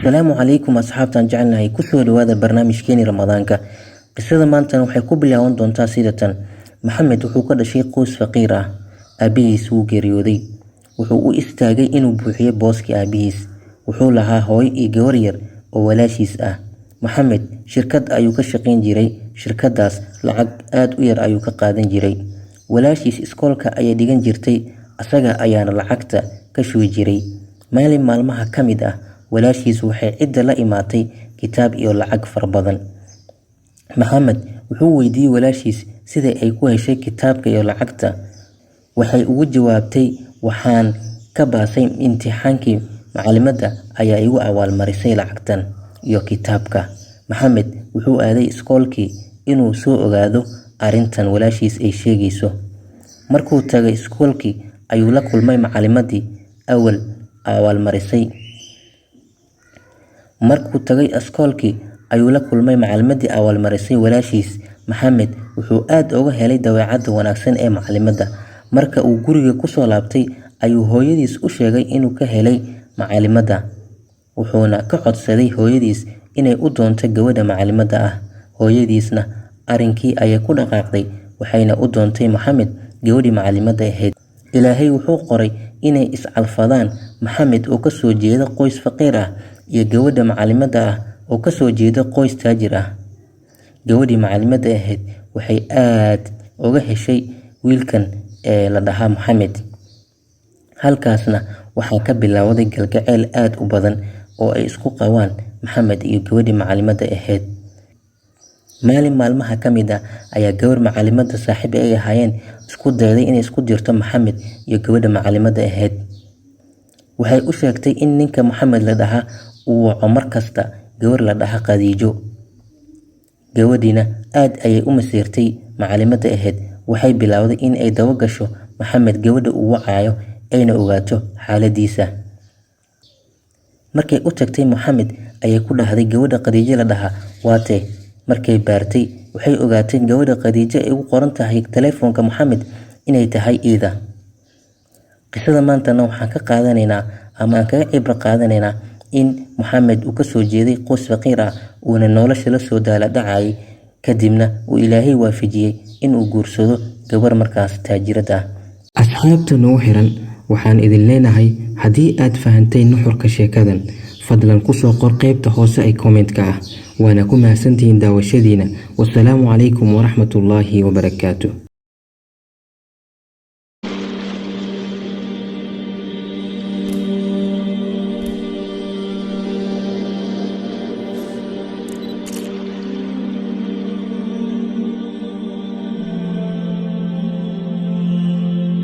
Asalaamu calaykum asxaabtan jecelnahay kusoo dhawaada barnaamijkeeni Ramadaanka. Qisada maantana waxay ku bilaaban doontaa sidatan. Maxamed wuxuu ka dhashay qoys faqiir ah. Aabihiis wuu geeriyooday. Wuxuu u istaagay inuu buuxiyo booskii aabihiis. Wuxuu lahaa hooyo iyo gabar yar oo walaashiis ah. Maxamed shirkad ayuu ka shaqayn jiray. Shirkadaas lacag aad u yar ayuu ka qaadan jiray. Walaashiis iskoolka ayay dhigan jirtay, asaga ayaana lacagta ka shubi jiray. Maalin maalmaha ka mid ah, walaashiis waxay cidda la imaatay kitaab iyo lacag fara badan. Maxamed wuxuu weydiiyey walaashiis sida ay ku heshay kitaabka iyo lacagta. Waxay ugu jawaabtay, waxaan ka baasay imtixaankii, macalimadda ayaa igu abaalmarisay lacagtan iyo kitaabka. Maxamed wuxuu aaday iskoolkii inuu soo ogaado arrintan walaashiis ay sheegayso. Markuu tagay iskoolkii ayuu la kulmay macalimadii abaalmarisay. walaashiis. Maxamed wuxuu aad uga helay dabeecadda wanaagsan ee macalimadda. Marka uu guriga ku soo laabtay ayuu hooyadiis u sheegay inuu ka helay macalimadda, wuxuuna ka codsaday hooyadiis inay u doonto gabadha macalimadda ah. Hooyadiisna arrinkii ayay ku dhaqaaqday, waxayna u doontay Maxamed gabadhii macalimadda ahayd. Ilaahay wuxuu qoray inay is-calfadaan, Maxamed oo ka soo jeeda qoys faqiir ah iyo gabadha macalimadda ah oo ka soo jeeda qoys taajir ah. Gabadhii macalimadda ahayd waxay aad uga heshay wiilkan la dhahaa Maxamed. Halkaasna waxaa ka bilowday galgacayl aad u badan oo ay isku qabaan Maxamed iyo gabadhii macalimadda ahayd. Maalin maalmaha ka mid ah ayaa gabar macalimadda saaxiib ay ahaayeen isku dayday inay isku dirto Maxamed iyo gabadha macalimadda ahayd. Waxay u sheegtay in ninka Maxamed la dhahaa uu waco mar kasta gabar la dhahaa Khadiijo. Gabadhiina aad ayay u masiirtay macalimadda ahayd. Waxay bilowday in ay daba gasho Maxamed gabadha uu wacayo ayna ogaato xaaladiisa. Markay u tagtay Maxamed ayay ku dhahday gabadha Khadiijo la dhahaa waatee. Markay baartay waxay ogaatay gabadha Khadiijo ay ugu qoran tahay telefoonka Maxamed inay tahay iyada. Qisada maantana waxaan ka qaadanaynaa ama aan kaga cibro qaadanaynaa in Maxamed uu ka soo jeeday qoys faqiir ah uuna nolosha la soo daala dhacay, kadibna uu Ilaahay waafajiyay inuu guursado gabar markaas taajirad ah. Asxaabta noo xiran, waxaan idin leenahay haddii aad fahantay nuxurka sheekadan, fadlan ku soo qor qaybta hoose ee comment-ka ah. Waana ku mahadsantihiin daawashadiina. Wassalaamu calaykum waraxmatullaahi wabarakaatuh.